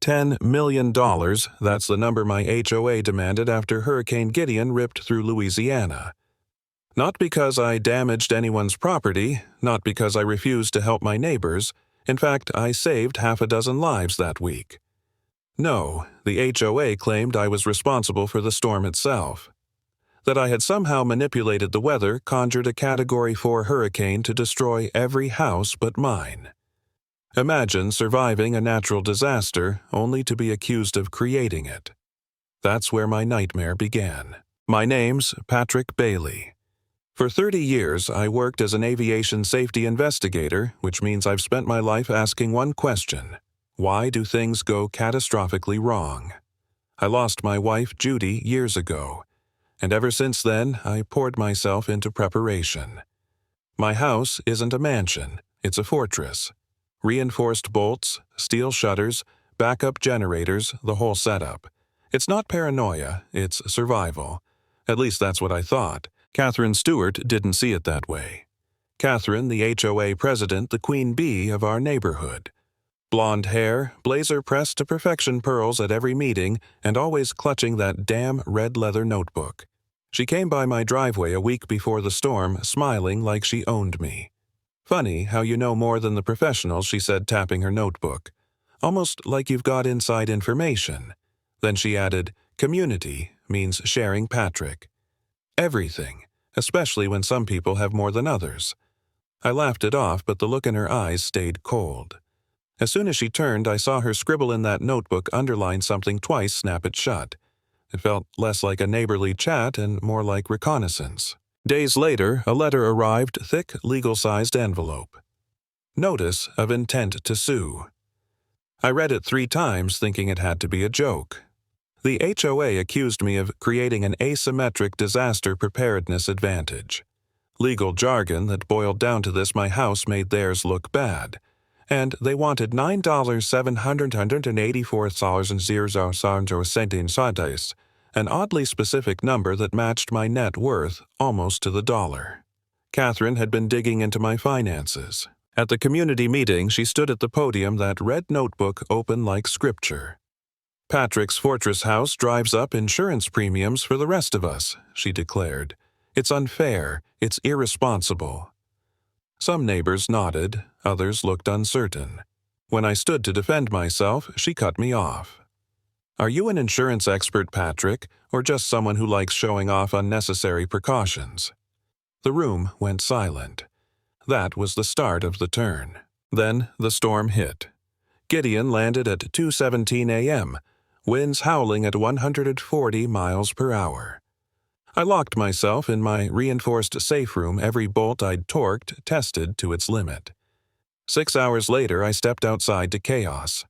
$10 million, that's the number my HOA demanded after Hurricane Gideon ripped through Louisiana. Not because I damaged anyone's property, not because I refused to help my neighbors. In fact, I saved half a dozen lives that week. No, the HOA claimed I was responsible for the storm itself. That I had somehow manipulated the weather conjured a Category 4 hurricane to destroy every house but mine. Imagine surviving a natural disaster only to be accused of creating it. That's where my nightmare began. My name's Patrick Bailey. For 30 years, I worked as an aviation safety investigator, which means I've spent my life asking one question: why do things go catastrophically wrong? I lost my wife, Judy, years ago, and ever since then, I poured myself into preparation. My house isn't a mansion, it's a fortress. Reinforced bolts, steel shutters, backup generators, the whole setup. It's not paranoia, it's survival. At least that's what I thought. Catherine Stewart didn't see it that way. Catherine, the HOA president, the queen bee of our neighborhood. Blonde hair, blazer pressed to perfection pearls at every meeting, and always clutching that damn red leather notebook. She came by my driveway a week before the storm, smiling like she owned me. Funny how you know more than the professionals, she said, tapping her notebook. Almost like you've got inside information. Then she added, community means sharing Patrick. Everything, especially when some people have more than others. I laughed it off, but the look in her eyes stayed cold. As soon as she turned, I saw her scribble in that notebook, underline something twice, snap it shut. It felt less like a neighborly chat and more like reconnaissance. Days later, a letter arrived, thick, legal-sized envelope. Notice of intent to sue. I read it 3 times, thinking it had to be a joke. The HOA accused me of creating an asymmetric disaster preparedness advantage. Legal jargon that boiled down to this: my house made theirs look bad. And they wanted $9,784,000, an oddly specific number that matched my net worth almost to the dollar. Catherine had been digging into my finances. At the community meeting, she stood at the podium, that red notebook open like scripture. Patrick's fortress house drives up insurance premiums for the rest of us, she declared. It's unfair, it's irresponsible. Some neighbors nodded, others looked uncertain. When I stood to defend myself, she cut me off. Are you an insurance expert, Patrick, or just someone who likes showing off unnecessary precautions? The room went silent. That was the start of the turn. Then the storm hit. Gideon landed at 2:17 a.m., winds howling at 140 miles per hour. I locked myself in my reinforced safe room, every bolt I'd torqued tested to its limit. 6 hours later, I stepped outside to chaos.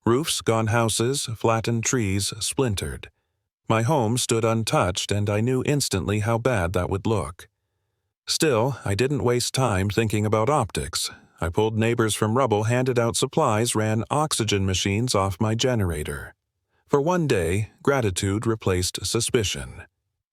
Roofs gone, houses, flattened trees, splintered. My home stood untouched, and I knew instantly how bad that would look. Still, I didn't waste time thinking about optics. I pulled neighbors from rubble, handed out supplies, ran oxygen machines off my generator. For one day, gratitude replaced suspicion.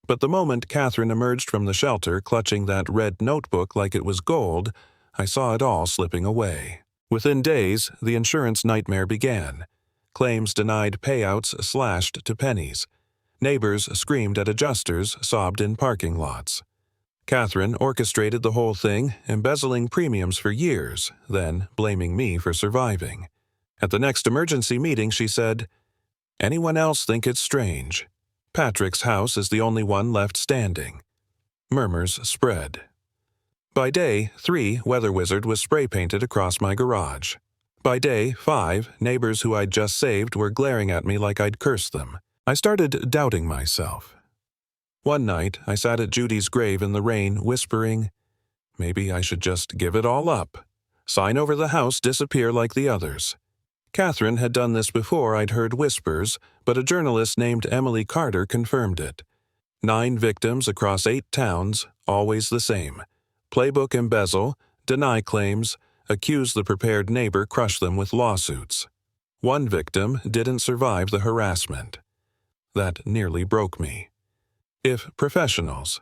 But the moment Catherine emerged from the shelter, clutching that red notebook like it was gold, I saw it all slipping away. Within days, the insurance nightmare began. Claims denied, payouts slashed to pennies. Neighbors screamed at adjusters, sobbed in parking lots. Catherine orchestrated the whole thing, embezzling premiums for years, then blaming me for surviving. At the next emergency meeting, she said, "Anyone else think it's strange? Patrick's house is the only one left standing." Murmurs spread. By day 3, Weather Wizard was spray-painted across my garage. By day 5, neighbors who I'd just saved were glaring at me like I'd cursed them. I started doubting myself. One night, I sat at Judy's grave in the rain, whispering, maybe I should just give it all up. Sign over the house, disappear like the others. Catherine had done this before. I'd heard whispers, but a journalist named Emily Carter confirmed it. 9 victims across 8 towns, always the same. Playbook embezzle, deny claims, accuse the prepared neighbor, crush them with lawsuits. One victim didn't survive the harassment. That nearly broke me. If professionals,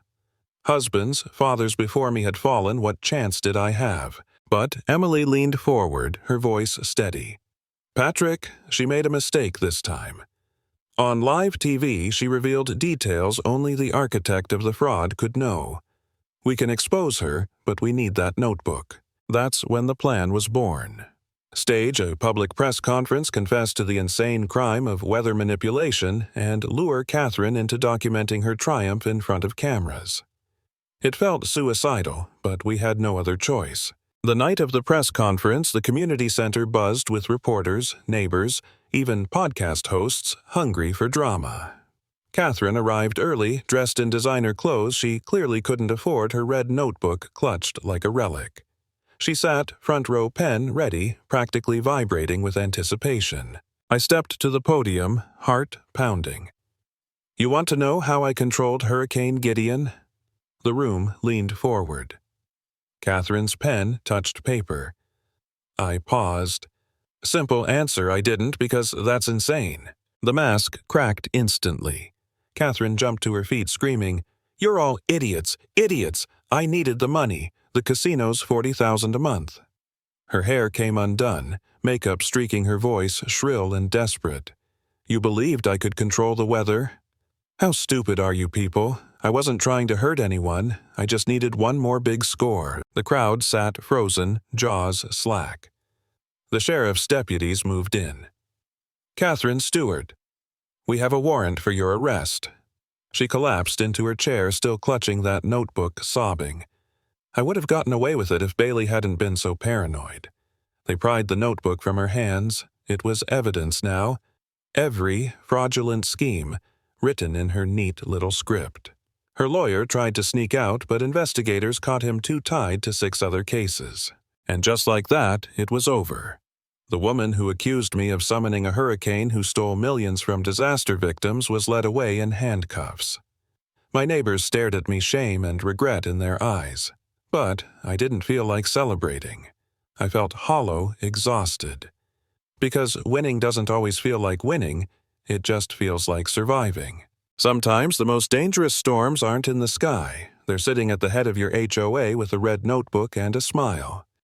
husbands, fathers before me had fallen, what chance did I have? But Emily leaned forward, her voice steady. Patrick, she made a mistake this time. On live TV, she revealed details only the architect of the fraud could know. We can expose her, but we need that notebook. That's when the plan was born. Stage a public press conference, confess to the insane crime of weather manipulation, and lure Catherine into documenting her triumph in front of cameras. It felt suicidal, but we had no other choice. The night of the press conference, the community center buzzed with reporters, neighbors, even podcast hosts hungry for drama. Catherine arrived early, dressed in designer clothes she clearly couldn't afford, her red notebook clutched like a relic. She sat, front row pen ready, practically vibrating with anticipation. I stepped to the podium, heart pounding. "You want to know how I controlled Hurricane Gideon?" The room leaned forward. Catherine's pen touched paper. I paused. Simple answer, I didn't, because that's insane. The mask cracked instantly. Catherine jumped to her feet, screaming, "You're all idiots! Idiots! I needed the money. The casino's $40,000 a month." Her hair came undone, makeup streaking her voice, shrill and desperate. "You believed I could control the weather? How stupid are you people? I wasn't trying to hurt anyone. I just needed one more big score." The crowd sat frozen, jaws slack. The sheriff's deputies moved in. "Catherine Stewart, we have a warrant for your arrest." She collapsed into her chair, still clutching that notebook, sobbing. I would have gotten away with it if Bailey hadn't been so paranoid. They pried the notebook from her hands. It was evidence now. Every fraudulent scheme, written in her neat little script. Her lawyer tried to sneak out, but investigators caught him too tied to 6 other cases. And just like that, it was over. The woman who accused me of summoning a hurricane who stole millions from disaster victims was led away in handcuffs. My neighbors stared at me, shame and regret in their eyes. But I didn't feel like celebrating. I felt hollow, exhausted. Because winning doesn't always feel like winning, it just feels like surviving. Sometimes the most dangerous storms aren't in the sky. They're sitting at the head of your HOA with a red notebook and a smile.